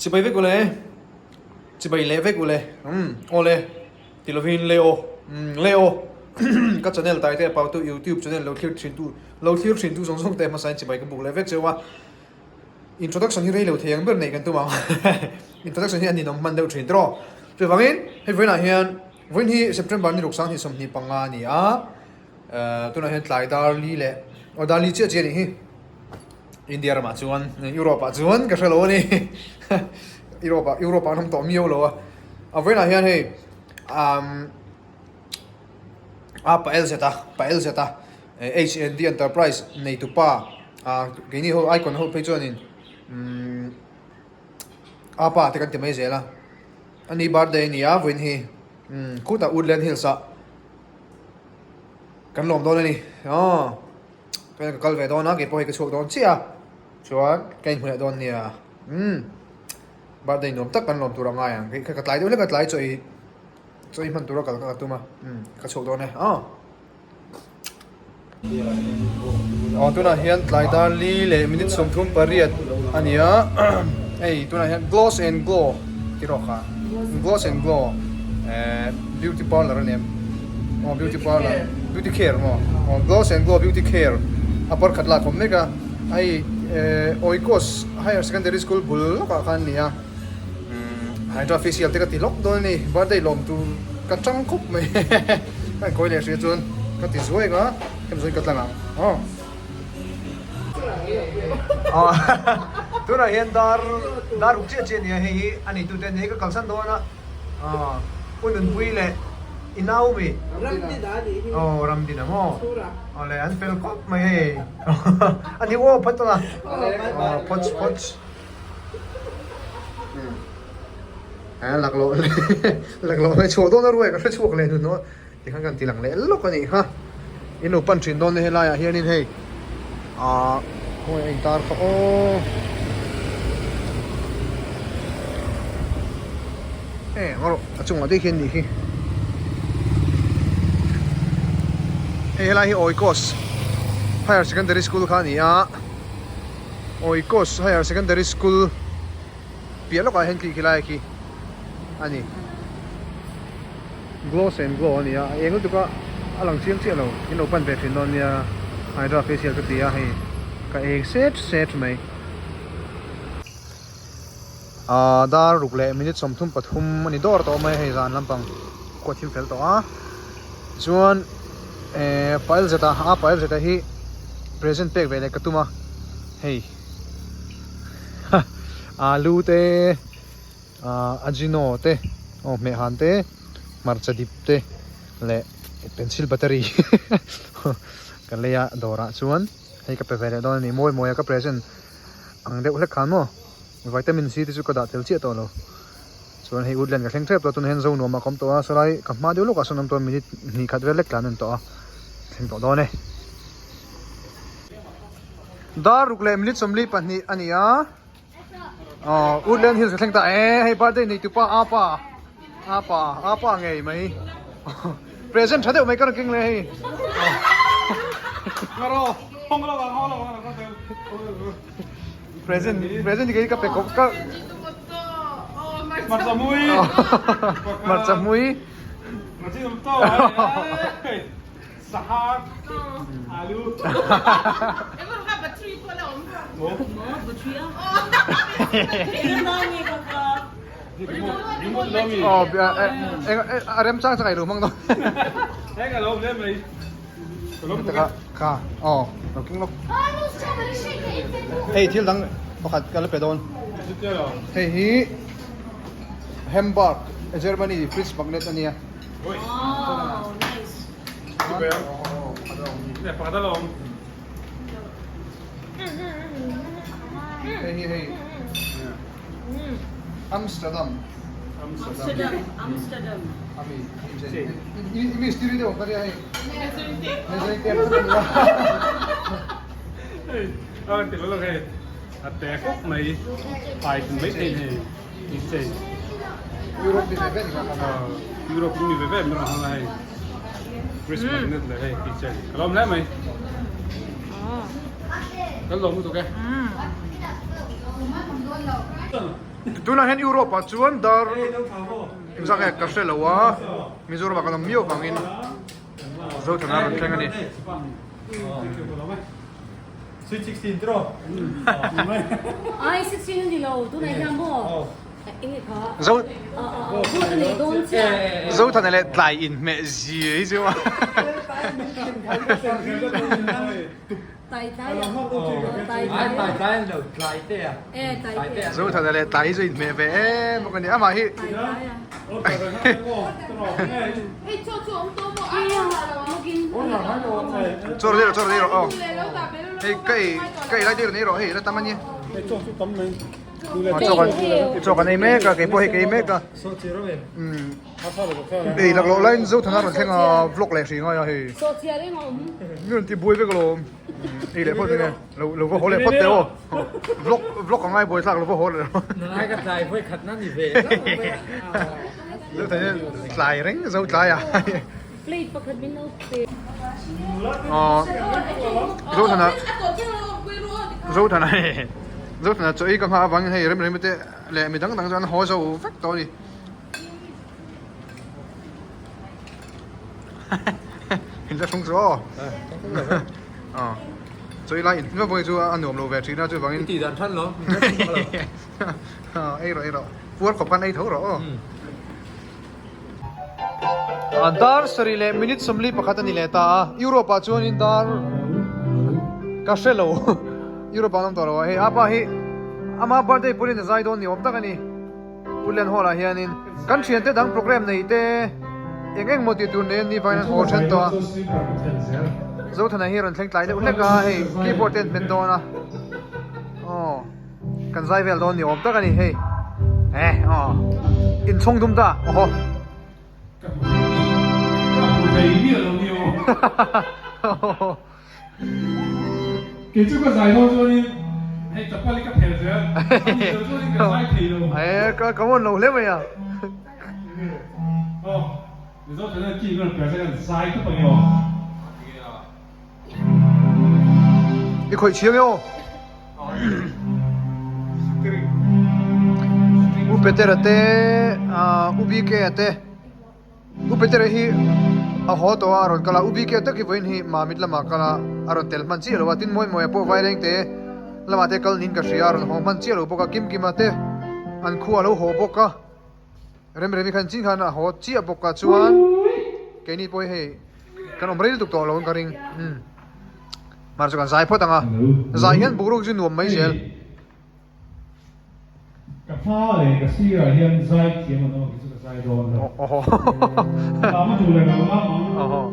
chỉ bay với cô lệ chỉ bay lệ với cô lệ ô lệ thì là viên Leo các channel tại thế bảo tu YouTube channel lâu thiêu tu song tem mà sai chỉ bay cái bộ lệ với chơi wa introduction hi reilo thiang ber nei kan tu ma introduction hi ani nom man deu thin tro tu wangin he voina hian voin hi September ni ruksang hi som ni panga ni a tu na hian tlai dar li le o dar li che che ni hi India ra ma chuan Europe chuan ka shalo ni Europe nom to miu lo a voina hian he pa elzeta HND Enterprise nei tu pa cái này ho icon ho page chuanin apa te kan te mai zela ani birthday ni a win hi khuta Woodland Hills-ah kan lom don ani cái kal ve don a ke poi ke chok don chia chuan kain hune don nia birthday nom tak kan lom tura ngai ang cái ka tlai do le ka tlai choi man tura kal ka tuma ka chok don ne tu na hian tlai dar li le minute som thum pariat ania ei tu na hian gloss and glow tiroka gloss and glow beauty parlor ne beauty parlor beauty care gloss and glow beauty care apar khatla kom mega ai oikos higher secondary school bul ka khan nia hydra facial te ka tilok don ni birthday lom tu ka chang khup mai kan koi le se chun ka ti zoi ga em zoi ka tlang tu na hian dar uk che ni hei ani tu ten hei ka kalsan do na unun pui le inau mi ramdi na mo ole an pel kop mai hei ani wo patla poch lạc lộ này chỗ đó nó ruồi cái chỗ này nó thì khang thì lặng lẽ lúc này ha in open truyền don này lại hiện in hey thôi anh ta có ngoro chung ở đây hiện đi hey lại Oikos Higher Secondary School khan ya Oikos Higher Secondary School bia lo ka hen ki lai ki ani gloss and glow ani ya engul tuka alang chiang che lo in open ve thin don ya hydra facial ka tia hai ka ek set mai dar rukle minute som thum pathum ani dor to mai hei zan lampang ko thim fel to chuan file zeta hi present pack ve le katuma hei alu te ajino te me han te marcha dip te le pencil battery kan leya dora chuan hei ka pevele don ni moi ka present ang de ule khan mo vitamin C ti chu ka da tel che to lo chuan hei Woodland ka thleng thep to tun hen zo no ma kom to a salai ka ma de lu ka sonam to minute ni khat ve lek lan an to a thleng to do ne dar rukle minute somli pani ania Woodland Hills thleng ta hei birthday ni tu pa apa ngei mai present thade mai ka king le hei ngaro hong lo present ni ka pe ko ka marcha mui marchi dum to sahar alu egon ka battery ko la battery rem sang sang lu mang to ka lo le mai ka looking look hey thil dang pakhat ka le pedon hey hi Hamburg Germany fridge magnet ania nice ne pakadalom hey Amsterdam ami ini istri dia apa dia hey thì nó là cái té khúc này phải mấy tên này đi chơi Europe đi về Europe cũng đi về mình không hay Christmas nên là hay đi chơi cái lồng đấy mày cái lồng của tụi cái tu na hen Europe à chuan dar Hey, đâu thảo vô. zang ek ka shelo wa Mizoram ka lam mio bangin zo thana ran thleng ani Sweet 16 draw. Ai 16 đi lâu, tôi này làm bộ. Anh có. zo Tôi này đón xe. zo thana le tlai in me zi zo Tay tay à. Tay Ai tay. tay đâu lại thế à? Tay tay. zo thana le tlai zo in me ve mo kan ama hi Tay tay à. Ê, cho ông tô một Ai ăn. à. Nó kinh. chor diro oh hey kai la dir ni ro hey la tamani Hey, cho tấm này. cho kan ei me ka ke po he ke me ka Số chỉ rồi. ei lak lo line zo thana ran thleng vlog le hringa ya he Số chia đấy mà. Ngon ti bui ve ko ei le phot ne lo vo hole phot te o vlog ka ngai boi thak lo vo hole Ai cái tay với khát nó đi về. zo thane tlai reng zo tlai à Plate pa kad min out. zo thana À, tổ chức quê luôn. zo thana choi ka ma wang hei rem te le mi dang jan ho zo vek to ni in la thung zo choi la in no boi chu an nom lo ve chi na chu wang in Tỷ đàn thân nó. ei ro puar ko pan ei tho ro dar sari le minute somli pakhat ani le ta Europe a chuan in dar ka shelo Europe nam to ro he apa hi ama birthday purin zai don ni om tak ani Woodland Hall a hianin kan thian te dang program nei te engeng moti tu ne ni vai hol then to zo thana hi ran thleng tlai le ulek a hei keyboard ten men dona kan zai vel don ni om tak ani hei in chong dum ta oho Cái chỗ có dài thôi cho nên hay tập qua lấy các thẻ rồi á. Cho nên cái dài thì đâu. cảm ơn lâu lắm mày à Để cho nên chỉ cần cái cái dài các bạn nhỏ. đi khỏi chiếng nhau upetera te ubike te upetera hi a ho to aron kala ubike te ki voin hi ma mit lama kala aron tel man chi lo tin moi moi po vai reng te lama te kal nin ka shia ron ho man chi lo boka kim kim ate an khu alo ho boka rem rem khan chin khan a ho chi a boka chuan ke ni poi he kan omrel tuk to lo ka ring mar chu kan zai photanga zai hian buruk ju nuam mai sel Cái pha này cái xí là hiện dài thì mà nó cái dài rồi. oho Làm chủ là nó lắm. oho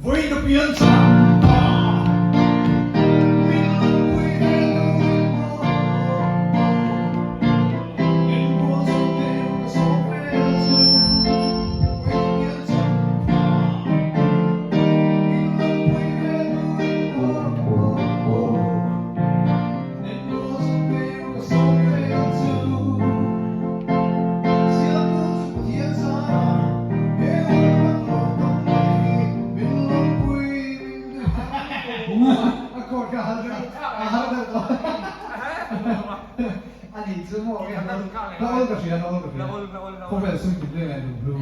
Voi được biến ra anh nhìn xuống một cái nó ôn cà phê không phải là xung kích lên là đủ luôn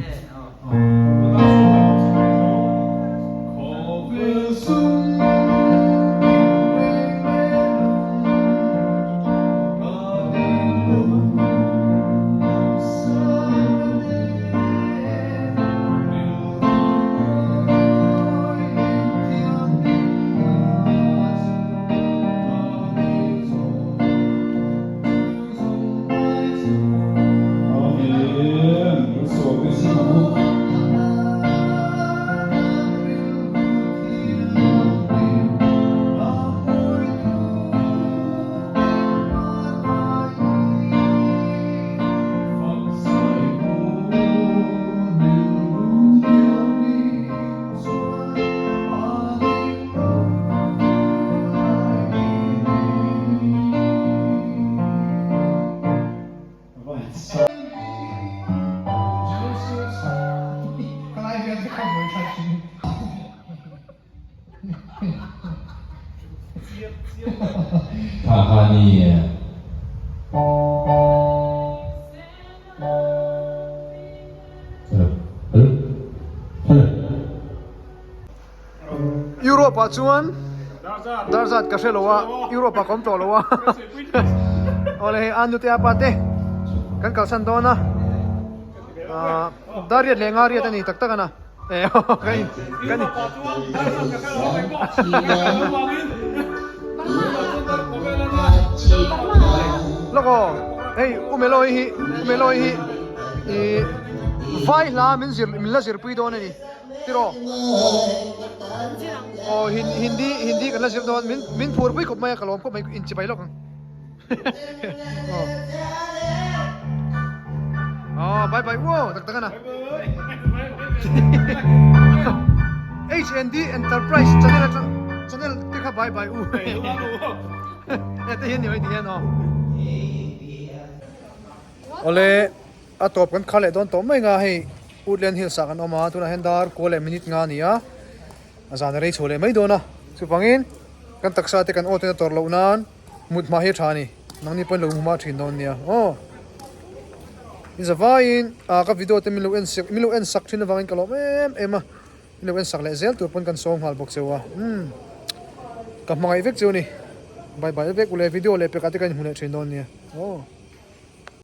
Tahania. Europa chuan darzat ka shelowa Europa kom to lowa ole he anu te apate kan kal san dona dariat le ngariat ani tak takana kan loko hey umeloi hi vai la min la zir pui don ani tiro oh hindi kan la zir don min phur pui kop mai kalom ko mai inchi bai lokang oh bye bye wo tak takana HND Enterprise channel tikha bye bye u ete hian ni oi hian oh ole atop kan khale don to mai nga hei Woodland Hills-ah kan oma tuna hendar kole minute nga nia azan rei chole mai dona chu pangin kan taksa te kan oten tor lo nan mut ma hi thani nang ni pon lo ma thin don nia oh is a vain ka video te milu en sak thin wangin kalom ema milu en sak le zel tur pon kan som hal bok sewa ka mangai vek chu ni bye bye vek ule video le pe ka te kan hune thin don nia oh